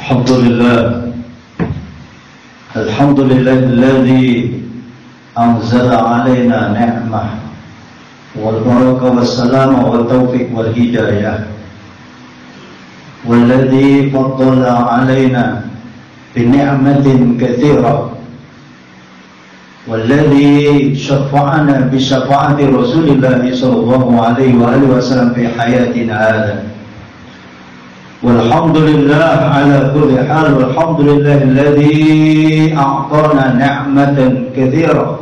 Alhamdulillah alladzi anzala alaina ni'mah wal barakah wassalam wal taufiq wal hidayah walladzi faddala alaina bi ni'matin katsirah walladzi syafa'ana bi syafa'ati Rasulillah sallallahu alaihi wa alihi wasallam fi hayatina hadha. Walhamdulillah ala kulli hal, walhamdulillah alladhi a'tana ni'matan katsira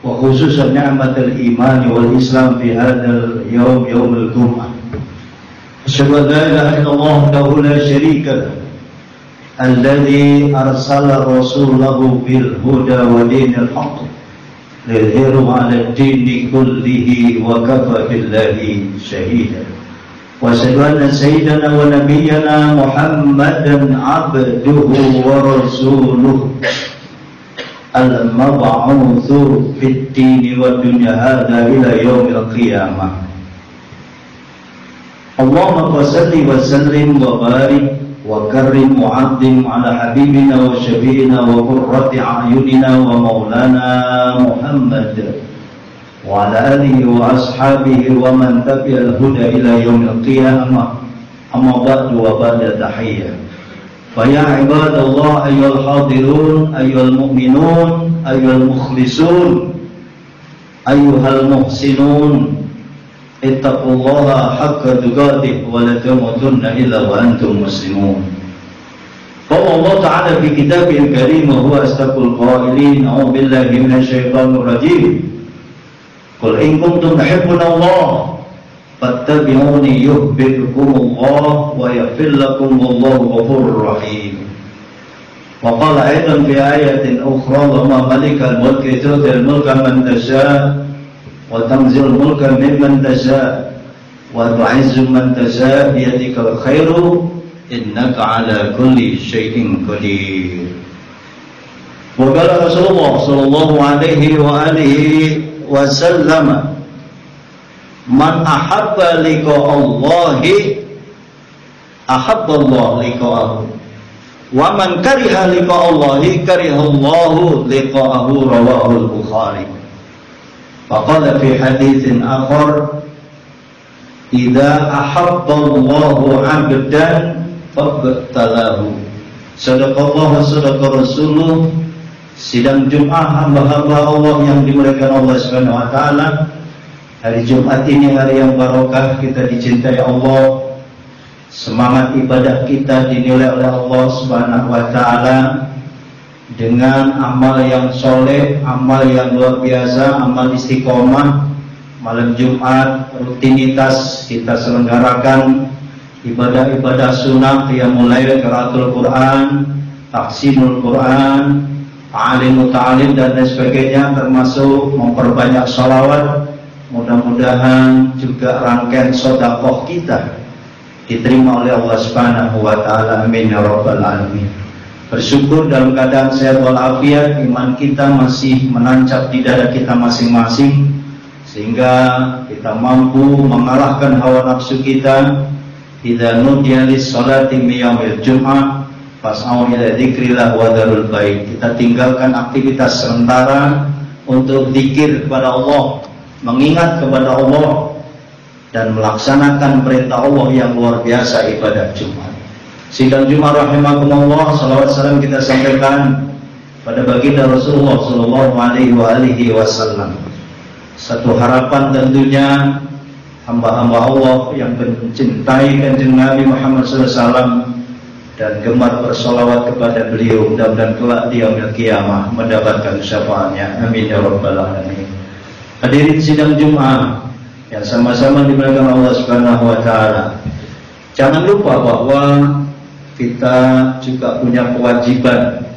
wa khususan ni'matal iman wal islam fi hadzal yawm, yaumul jum'ah. Asyhadu an la ilaha illallah wahdahu la syarika lah, alladhi arsala rasulahu bil huda wa dinil haqq liyudhhirahu 'ala ad-dini kullihi wa kafa billahi shahida. وأشهد أن سيدنا ونبينا محمدا عبده ورسوله المبعوث في الدين والدنيا هذا إلى يوم القيامة. اللهم صل وسلم وبارك وكرم وعظم على حبيبنا وشفيعنا وقرة أعيننا ومولانا محمد وعلى آله وأصحابه ومن تبع الهدى إلى يوم القيامة. أما بعد وبعد تحية، فيا عباد الله أيها الحاضرون أيها المؤمنون أيها المخلصون أيها المحسنون اتقوا الله حق تقاته ولا تموتن إلا وأنتم مسلمون. قال الله تعالى في كتابه الكريم وهو أصدق القائلين: أعوذ بالله من الشيطان الرجيم. Qul in kuntum tuhibbuna Allah fattabi'uni yuhibbukumullah wa yaghfir lakum wallahu ghafurur rahim. Wa qala aidan fi ayatin ukhra: wa ma malikal mulki tu'til mulka man tasha' wa tanzilul mulka mimman tasha' wa tu'izzu man tasha' bi yadikal khairu innaka 'ala kulli syai'in qadir. Wa qala Rasulullah sallallahu alaihi wa alihi wasallam: man ahabba liqa Allahi ahabba Allah liqa'ahu wa man kariha liqa Allahi kariha Allahu liqa'ahu. Rawahu al-Bukhari. Faqala fi haditsin akhar: idza ahabba Allahu 'abdan fabtalahu. Sadaqallahu wa sadaqa rasuluh. Sidang Jumat hamba-hamba Allah yang dimuliakan Allah Subhanahu wa taala. Hari Jumat ini hari yang barokah, kita dicintai Allah. Semangat ibadah kita dinilai oleh Allah Subhanahu wa taala dengan amal yang soleh, amal yang luar biasa, amal istiqomah. Malam Jumat rutinitas kita selenggarakan ibadah-ibadah sunnah yang mulai qiraatul Quran, tahsinul Quran, ta'lim ta'lim dan lain sebagainya, termasuk memperbanyak sholawat. Mudah-mudahan juga rangkaian sedekah kita diterima oleh Allah Subhanahu wa taala. Amin ya rabbal alamin. Bersyukur dalam keadaan sehat walafiat, iman kita masih menancap di dada kita masing-masing sehingga kita mampu mengalahkan hawa nafsu kita. Idza nudiya lis-sholati min yaumil jum'ah fas'au ila dzikrillah wa dzarul bait. Kita tinggalkan aktivitas sementara untuk zikir kepada Allah, mengingat kepada Allah dan melaksanakan perintah Allah yang luar biasa, ibadah Jumat. Sidang Jumat rahimakumullah, salawat salam kita sampaikan pada baginda Rasulullah sallallahu alaihi wasallam. Satu harapan tentunya hamba-hamba Allah yang mencintai kanjeng Nabi Muhammad sallallahu alaihi wasallam dan gemar bersolawat kepada beliau, mudah-mudahan kelak di yaumil qiyamah mendapatkan syafaatnya. Amin ya rabbal alamin. Hadirin sidang Jumat yang sama-sama dimuliakan Allah Subhanahu wa taala. Jangan lupa bahwa kita juga punya kewajiban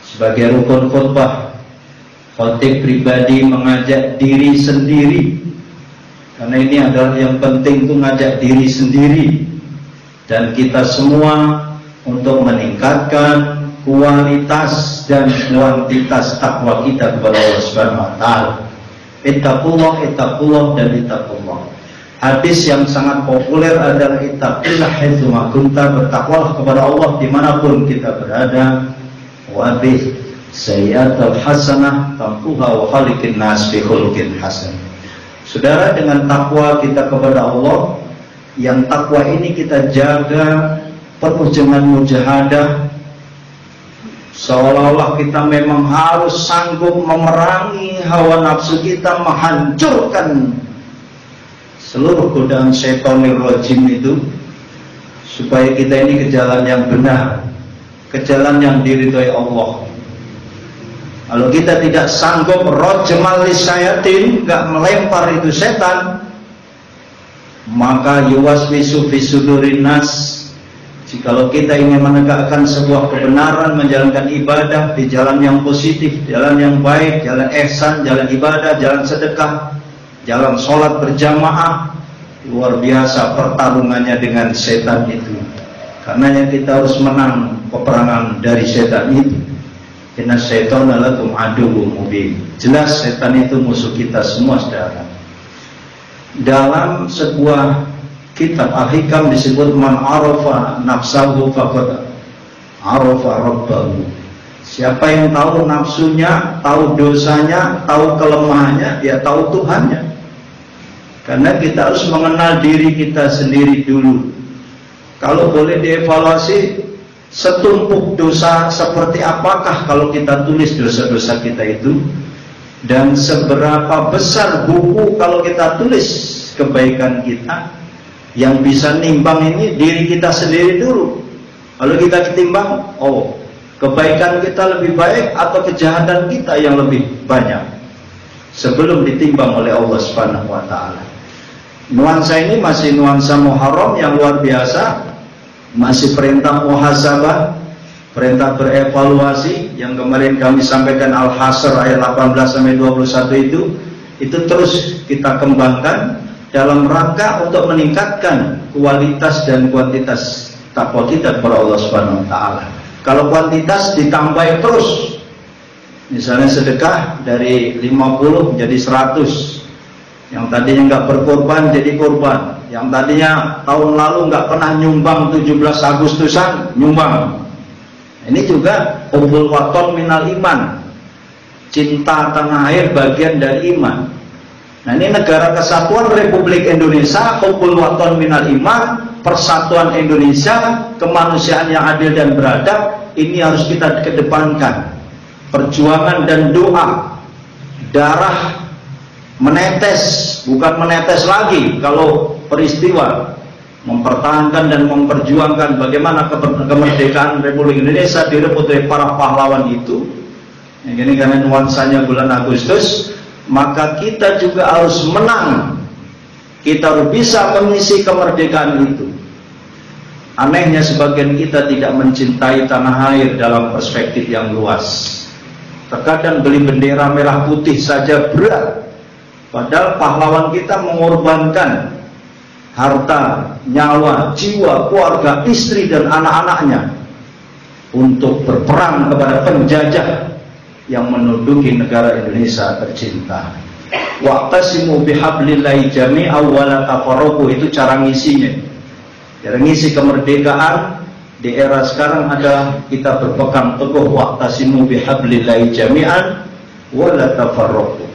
sebagai rukun khutbah. Khatib pribadi mengajak diri sendiri, karena ini adalah yang penting, itu ngajak diri sendiri dan kita semua untuk meningkatkan kualitas dan kuantitas takwa kita kepada Allah Subhanahu wa taala. Ittaqullah, ittaqullah dan ittaqullah. Hadis yang sangat populer adalah ittaqillah haitsu ma kunta, bertakwalah kepada Allah dimanapun kita berada. Wa bi sayyi'atul hasanah tampuha wa khaliqin nas bi khuluqin hasan. Saudara, dengan takwa kita kepada Allah, yang takwa ini kita jaga penuh dengan mujahadah, seolah-olah kita memang harus sanggup memerangi hawa nafsu kita, menghancurkan seluruh godaan syaitonir rajim itu, supaya kita ini ke jalan yang benar, ke jalan yang diridhoi Allah. Kalau kita tidak sanggup rajmal lisyayatin, nggak melempar itu setan, maka yuwaswisu fi sudurin nas. Jikalau kita ingin menegakkan sebuah kebenaran, menjalankan ibadah di jalan yang positif, jalan yang baik, jalan ihsan, jalan ibadah, jalan sedekah, jalan sholat berjamaah, luar biasa pertarungannya dengan setan itu. Karenanya kita harus menang peperangan dari setan itu. Inna syaitana lakum aduwwum mubin. Jelas setan itu musuh kita semua, saudara. Dalam sebuah kitab Al-Hikam disebut man arafa nafsahu faqad arafa rabbahu. Siapa yang tahu nafsunya, tahu dosanya, tahu kelemahannya, dia tahu Tuhannya. Karena kita harus mengenal diri kita sendiri dulu. Kalau boleh dievaluasi, setumpuk dosa seperti apakah kalau kita tulis dosa-dosa kita itu, dan seberapa besar buku kalau kita tulis kebaikan kita. Yang bisa nimbang ini diri kita sendiri dulu. Kalau kita ketimbang, oh, kebaikan kita lebih baik atau kejahatan kita yang lebih banyak, sebelum ditimbang oleh Allah Subhanahu wa taala. Nuansa ini masih nuansa Muharram yang luar biasa, masih perintah muhasabah, perintah berevaluasi yang kemarin kami sampaikan Al-Hasr ayat 18 sampai 21 itu terus kita kembangkan dalam rangka untuk meningkatkan kualitas dan kuantitas takwa kita kepada Allah Subhanahu wa taala. Kalau kuantitas ditambah terus, misalnya sedekah dari 50 jadi 100, yang tadinya nggak berkorban jadi korban, yang tadinya tahun lalu nggak pernah nyumbang 17 Agustusan nyumbang. Ini juga hubbul waton minal iman, cinta tanah air bagian dari iman. Nah, ini negara kesatuan Republik Indonesia, hubbul waton minal iman, persatuan Indonesia, kemanusiaan yang adil dan beradab, ini harus kita kedepankan. Perjuangan dan doa, darah menetes, bukan menetes lagi kalau peristiwa, mempertahankan dan memperjuangkan bagaimana kemerdekaan Republik Indonesia direbut oleh para pahlawan itu. Ini karena nuansanya bulan Agustus, maka kita juga harus menang. Kita harus bisa mengisi kemerdekaan itu. Anehnya sebagian kita tidak mencintai tanah air dalam perspektif yang luas. Terkadang beli bendera merah putih saja berat, padahal pahlawan kita mengorbankan harta, nyawa, jiwa, keluarga, istri dan anak-anaknya untuk berperang kepada penjajah yang menduduki negara Indonesia tercinta. Wa'tasimu bihablillahi jami'an wa la tafarraqu, itu cara ngisinya. Cara ngisi kemerdekaan di era sekarang adalah kita berpegang teguh wa'tasimu bihablillahi jami'an wa la tafarraqu.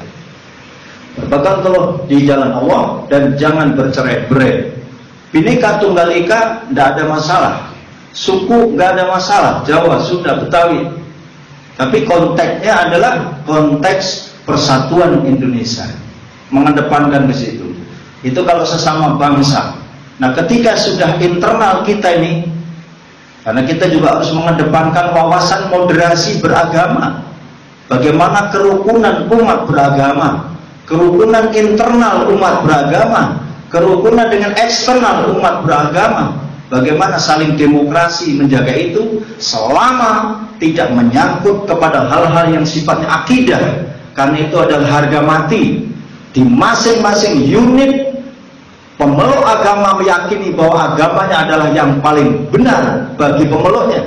Berpegang teguh di jalan Allah dan jangan bercerai-berai. Bhinneka Tunggal Ika tidak ada masalah, suku nggak ada masalah, Jawa, Sunda, Betawi. Tapi konteksnya adalah konteks persatuan Indonesia, mengedepankan ke situ. Itu kalau sesama bangsa. Nah, ketika sudah internal kita ini, karena kita juga harus mengedepankan wawasan moderasi beragama, bagaimana kerukunan umat beragama, kerukunan internal umat beragama, kerukunan dengan eksternal umat beragama, bagaimana saling demokrasi menjaga itu selama tidak menyangkut kepada hal-hal yang sifatnya akidah, karena itu adalah harga mati di masing-masing unit. Pemeluk agama meyakini bahwa agamanya adalah yang paling benar bagi pemeluknya.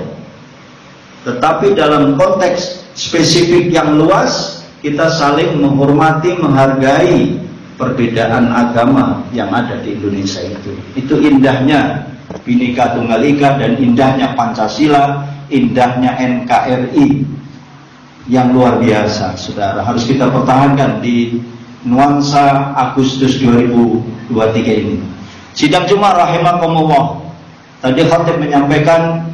Tetapi dalam konteks spesifik yang luas, kita saling menghormati, menghargai perbedaan agama yang ada di Indonesia itu. Itu indahnya Bhinneka Tunggal Ika dan indahnya Pancasila, indahnya NKRI yang luar biasa, saudara. Harus kita pertahankan di nuansa Agustus 2023 ini. Sidang Jumat rahimakumullah. Tadi khatib menyampaikan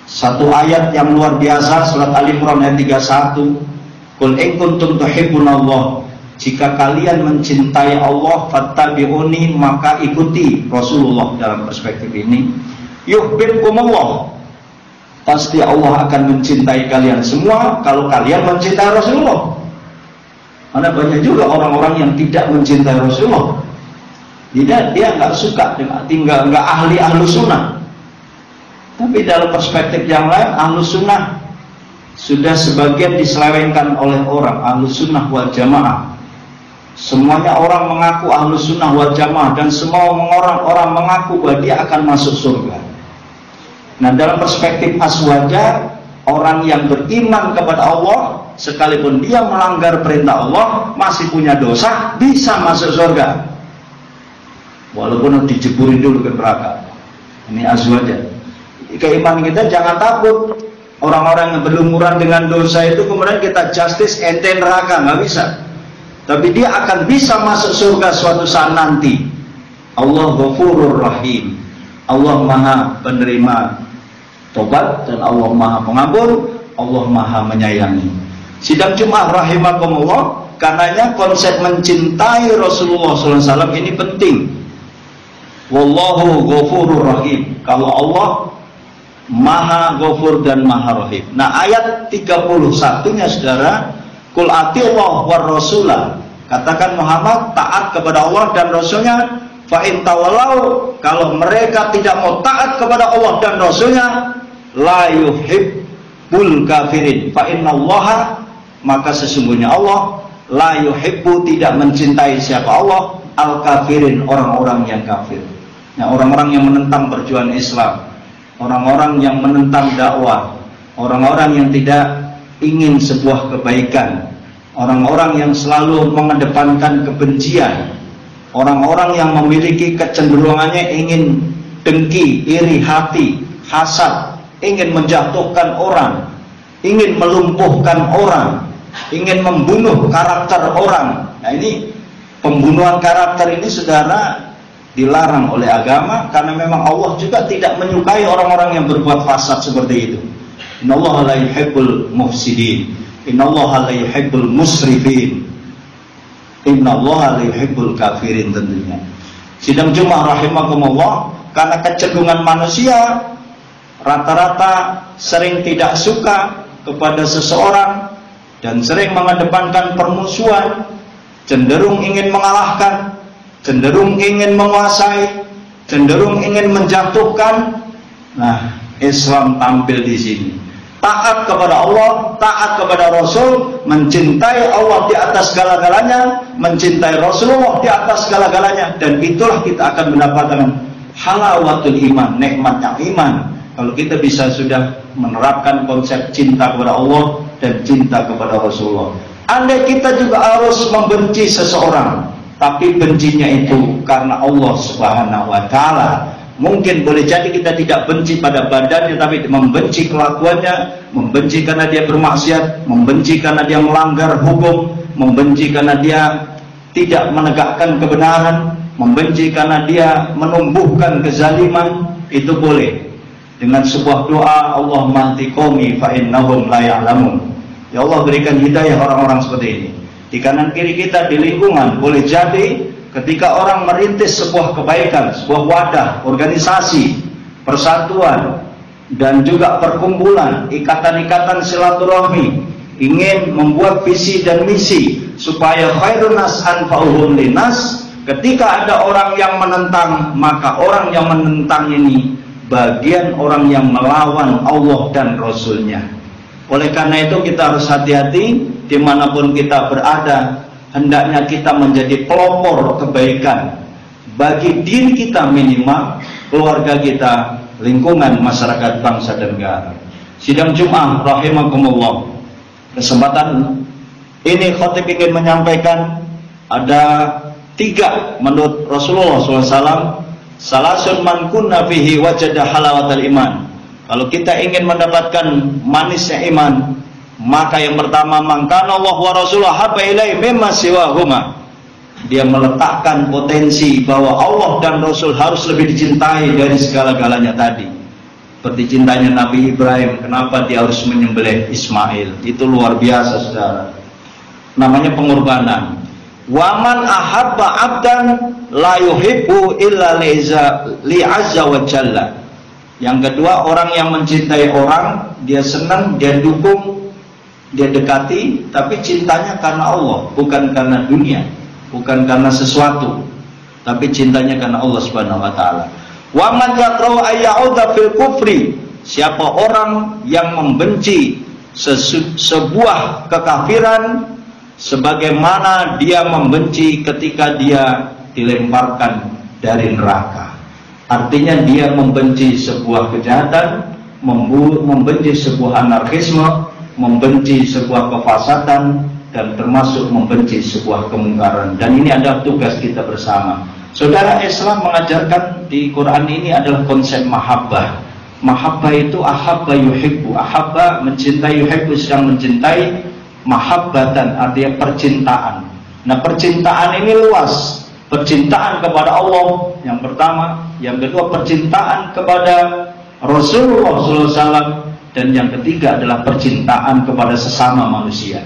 satu ayat yang luar biasa, surat Al-Imran ayat 31. Qul in kuntum tuhibbunallah, jika kalian mencintai Allah, fattabi'uni, maka ikuti Rasulullah. Dalam perspektif ini, yuhibbukumullah, pasti Allah akan mencintai kalian semua kalau kalian mencintai Rasulullah. Karena banyak juga orang-orang yang tidak mencintai Rasulullah. Dia nggak suka, nggak ahlu sunnah. Tapi dalam perspektif yang lain, ahlu sunnah sudah sebagian diselewengkan oleh orang. Ahlu sunnah wal jamaah, semuanya orang mengaku ahlu sunnah wal jamaah, dan semua orang mengaku bahwa dia akan masuk surga. Nah, dalam perspektif aswaja, orang yang beriman kepada Allah, sekalipun dia melanggar perintah Allah, masih punya dosa, bisa masuk surga walaupun dijeburi dulu ke neraka. Ini aswaja. Keimanan kita jangan takut orang-orang yang berlumuran dengan dosa itu kemudian kita justice ente neraka, nggak bisa. Tapi dia akan bisa masuk surga suatu saat nanti. Allah Ghafurur Rahim, Allah Maha penerima tobat, dan Allah Maha pengampun, Allah Maha menyayangi. Sidang Jumat rahimakumullah, karenanya konsep mencintai Rasulullah SAW ini penting. Wallahu Ghafurur Rahim, kalau Allah Maha Ghafur dan Maha Rahim. Nah, ayat 31-nya saudara, Qul atiullah war rasulah, katakan Muhammad taat kepada Allah dan Rasulnya. Fa in tawallau, kalau mereka tidak mau taat kepada Allah dan Rasulnya, la yuhibbul kafirin. Fa innallaha, maka sesungguhnya Allah la yuhibbu, tidak mencintai siapa Allah, al kafirin, orang-orang yang kafir. Nah, orang-orang yang menentang perjuangan Islam, orang-orang yang menentang dakwah, orang-orang yang tidak ingin sebuah kebaikan, orang-orang yang selalu mengedepankan kebencian, orang-orang yang memiliki kecenderungannya ingin dengki, iri hati, hasad, ingin menjatuhkan orang, ingin melumpuhkan orang, ingin membunuh karakter orang. Nah, ini pembunuhan karakter ini saudara dilarang oleh agama, karena memang Allah juga tidak menyukai orang-orang yang berbuat fasad seperti itu. Innallaha la yuhibbul mufsidin, innallaha la yuhibbul musrifin, innallaha la yuhibbul kafirin tentunya. Sidang Jumat rahimakumullah, karena kecenderungan manusia rata-rata sering tidak suka kepada seseorang dan sering mengedepankan permusuhan, cenderung ingin mengalahkan, cenderung ingin menguasai, cenderung ingin menjatuhkan. Nah, Islam tampil di sini. Taat kepada Allah, taat kepada Rasul, mencintai Allah di atas segala-galanya, mencintai Rasulullah di atas segala-galanya, dan itulah kita akan mendapatkan halawatul iman, nikmatnya iman. Kalau kita bisa sudah menerapkan konsep cinta kepada Allah dan cinta kepada Rasulullah. Andai kita juga harus membenci seseorang, tapi bencinya itu karena Allah Subhanahu wa Ta'ala. Mungkin boleh jadi kita tidak benci pada badannya, tapi membenci kelakuannya, membenci karena dia bermaksiat, membenci karena dia melanggar hukum, membenci karena dia tidak menegakkan kebenaran, membenci karena dia menumbuhkan kezaliman. Itu boleh dengan sebuah doa, Allahumma hdi qaumi fa innahum la ya'lamun. Ya Allah, berikan hidayah orang-orang seperti ini. Di kanan kiri kita, di lingkungan, boleh jadi ketika orang merintis sebuah kebaikan, sebuah wadah, organisasi, persatuan, dan juga perkumpulan, ikatan-ikatan silaturahmi, ingin membuat visi dan misi supaya khairun nas anfa'uhum linnas. Ketika ada orang yang menentang, maka orang yang menentang ini bagian orang yang melawan Allah dan Rasulnya. Oleh karena itu kita harus hati-hati dimanapun kita berada. Hendaknya kita menjadi pelopor kebaikan bagi diri kita minimal, keluarga kita, lingkungan, masyarakat, bangsa dan negara. Sidang Jumat rahimakumullah, kesempatan ini khatib ingin menyampaikan Ada 3 menurut Rasulullah SAW. Salasun man kunna fihi wajada halawatal iman. Kalau kita ingin mendapatkan manisnya iman, maka yang pertama, mangkana Allah wa Rasulullah habba ilaihi mimma siwahuma. Dia meletakkan potensi bahwa Allah dan Rasul harus lebih dicintai dari segala-galanya tadi. Seperti cintanya Nabi Ibrahim, kenapa dia harus menyembelih Ismail? Itu luar biasa, saudara. Namanya pengorbanan. Waman ahabba abdan la yuhibbu illa li azza wa jalla. Yang kedua, orang yang mencintai orang, dia senang, dia dukung, dia dekati, tapi cintanya karena Allah, bukan karena dunia, bukan karena sesuatu, tapi cintanya karena Allah Subhanahu wa taala. Wa man yakrahu ayyauda fil kufri. Siapa orang yang membenci sebuah kekafiran sebagaimana dia membenci ketika dia dilemparkan dari neraka. Artinya dia membenci sebuah kejahatan, membenci sebuah anarkisme, membenci sebuah kefasatan, dan termasuk membenci sebuah kemungkaran. Dan ini adalah tugas kita bersama. Saudara, Islam mengajarkan di Quran ini adalah konsep mahabbah. Mahabbah itu ahabba yuhibbu. Ahabba mencintai, yuhibbu sedang mencintai. Mahabbatan artinya percintaan. Nah, percintaan ini luas. Percintaan kepada Allah yang pertama, yang kedua percintaan kepada Rasulullah SAW, dan yang ketiga adalah percintaan kepada sesama manusia.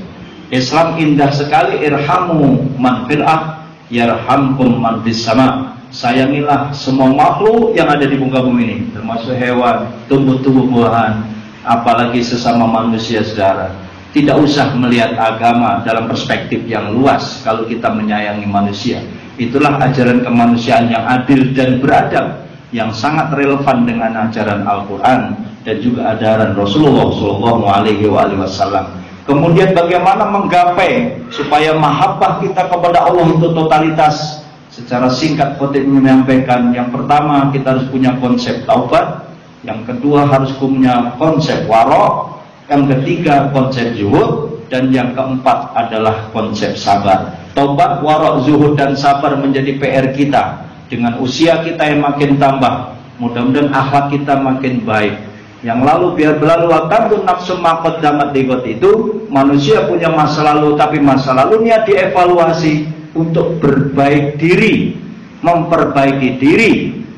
Islam indah sekali. Irhamu man fil ard yarhamkum man fis sama. Sayangilah semua makhluk yang ada di muka bumi ini, termasuk hewan, tumbuh-tumbuhan, apalagi sesama manusia, saudara. Tidak usah melihat agama dalam perspektif yang luas kalau kita menyayangi manusia. Itulah ajaran kemanusiaan yang adil dan beradab, yang sangat relevan dengan ajaran Al-Quran dan juga ajaran Rasulullah SAW. Kemudian bagaimana menggapai supaya mahabbah kita kepada Allah itu totalitas? Secara singkat khotib menyampaikan, yang pertama kita harus punya konsep taubat, yang kedua harus punya konsep wara', yang ketiga konsep zuhud, dan yang keempat adalah konsep sabar. Taubat, wara', zuhud, dan sabar menjadi PR kita. Dengan usia kita yang makin tambah, mudah-mudahan akhlak kita makin baik. Yang lalu biar berlalu, waktu nafsu maqaddamat ligot itu, manusia punya masa lalu, tapi masa lalunya dievaluasi untuk berbaik diri, memperbaiki diri,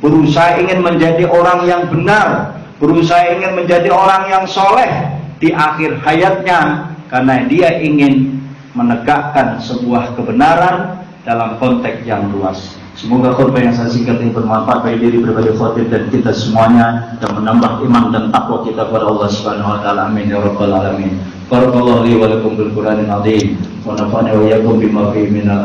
berusaha ingin menjadi orang yang benar, berusaha ingin menjadi orang yang soleh di akhir hayatnya, karena dia ingin menegakkan sebuah kebenaran dalam konteks yang luas. Semoga khutbah yang saya singkat ini bermanfaat bagi diri pribadi khotib dan kita semuanya, dan menambah iman dan takwa kita kepada Allah Subhanahu wa taala. Amin ya rabbal alamin. Barakallahu li wa lakum bil Qur'anil azim wa nafa'ani wa iyyakum bima fihi minal